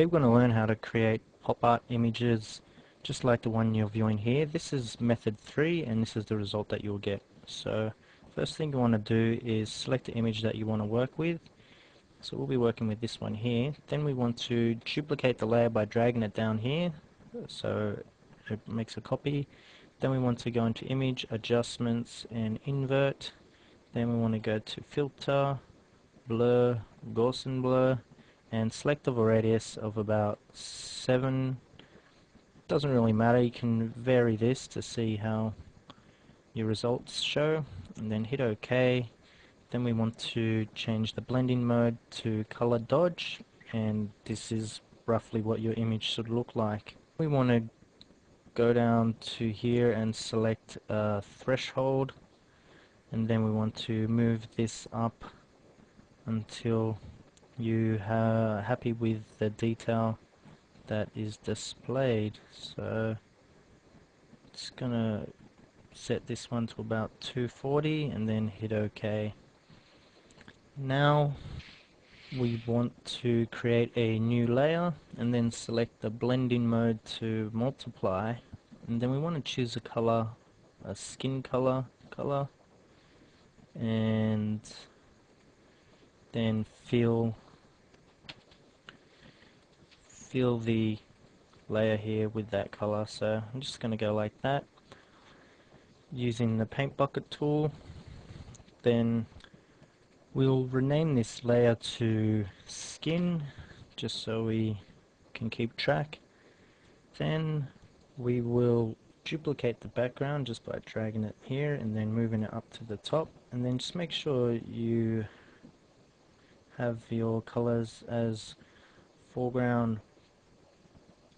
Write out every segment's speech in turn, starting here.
Today we're going to learn how to create pop art images just like the one you're viewing here. This is method 3 and this is the result that you'll get. So first thing you want to do is select the image that you want to work with. So we'll be working with this one here. Then we want to duplicate the layer by dragging it down here so it makes a copy. Then we want to go into image, adjustments and invert. Then we want to go to filter, blur, Gaussian blur, and select a radius of about 7. Doesn't really matter, you can vary this to see how your results show, and then hit OK. Then we want to change the blending mode to color dodge, and this is roughly what your image should look like. We want to go down to here and select a threshold, and then we want to move this up until you are happy with the detail that is displayed. So it's gonna set this one to about 240 and then hit OK. Now we want to create a new layer and then select the blending mode to multiply, and then we want to choose a color, a skin color, and then fill the layer here with that color. So I'm just going to go like that using the paint bucket tool. Then we'll rename this layer to skin just so we can keep track. Then we will duplicate the background just by dragging it here and then moving it up to the top, and then just make sure you have your colors as foreground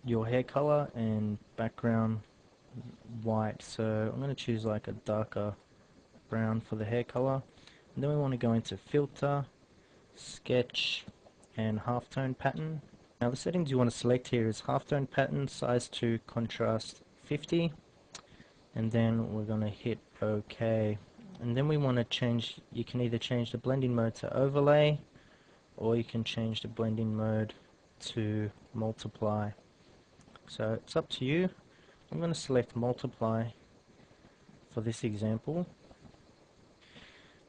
your hair color and background white. So I'm going to choose like a darker brown for the hair color, and then we want to go into filter, sketch and halftone pattern. Now the settings you want to select here is halftone pattern, size to contrast 50, and then we're going to hit OK. And then we want to change, you can either change the blending mode to overlay or you can change the blending mode to multiply. So it's up to you. I'm going to select multiply for this example.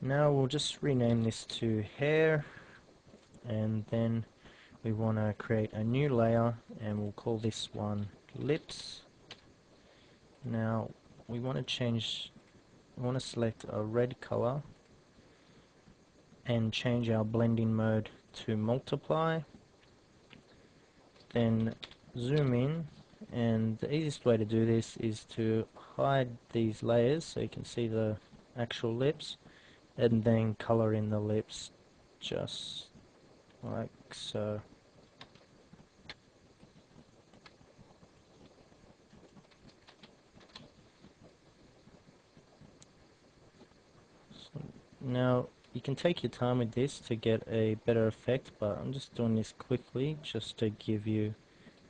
Now we'll just rename this to hair, and then we want to create a new layer and we'll call this one lips. Now we want to select a red color and change our blending mode to multiply. Then zoom in, and the easiest way to do this is to hide these layers so you can see the actual lips, and then color in the lips just like so. Now you can take your time with this to get a better effect, but I'm just doing this quickly just to give you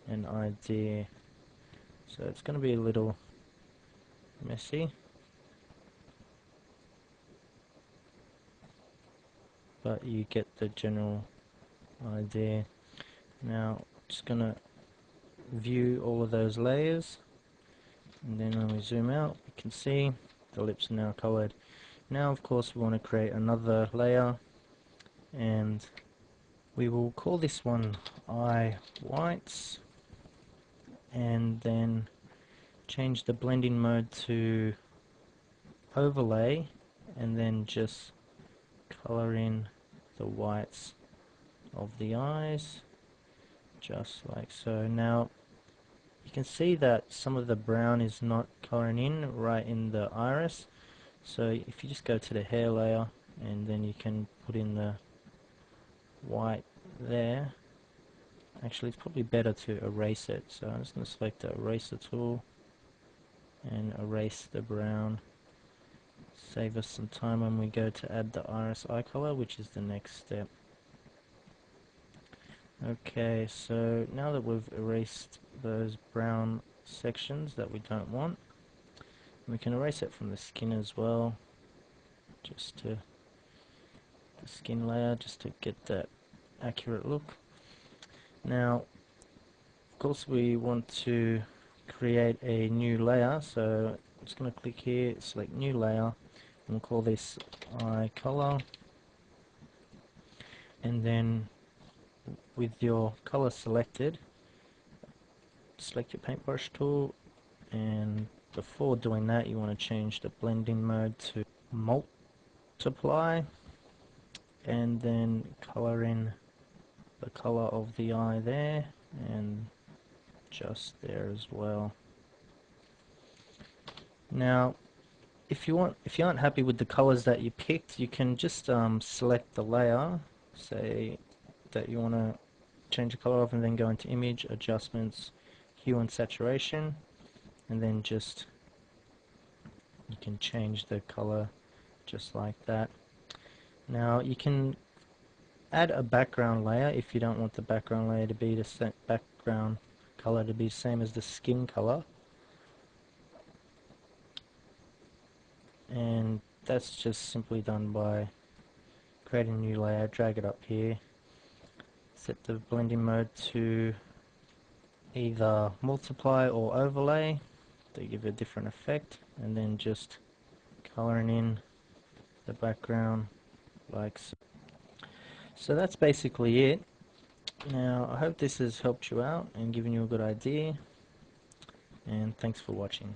an idea. So it's going to be a little messy, but you get the general idea. Now just going to view all of those layers, and then when we zoom out we can see the lips are now colored. Now of course we want to create another layer, and we will call this one eye whites, and then change the blending mode to overlay, and then just color in the whites of the eyes just like so. Now you can see that some of the brown is not coloring in right in the iris, so if you just go to the hair layer and then you can put in the white there. Actually it's probably better to erase it, so I'm just going to select the eraser tool and erase the brown. Save us some time when we go to add the iris eye color, which is the next step. Okay, so now that we've erased those brown sections that we don't want, we can erase it from the skin as well, just to the skin layer, just to get that accurate look. Now Of course we want to create a new layer, so I'm just going to click here, select new layer, and we'll call this eye color, and then with your color selected, select your paintbrush tool, and before doing that you want to change the blending mode to multiply, and then color in the color of the eye there, and just there as well. Now if you aren't happy with the colors that you picked, you can just select the layer, say that you want to change the color of, and then go into image, adjustments, hue and saturation, and then just you can change the color just like that. Now you can add a background layer if you don't want the background layer to be the same, background color to be the same as the skin color, and that's just simply done by creating a new layer, drag it up here, set the blending mode to either multiply or overlay to give a different effect, and then just coloring in the background like so. So that's basically it. Now I hope this has helped you out and given you a good idea, and thanks for watching.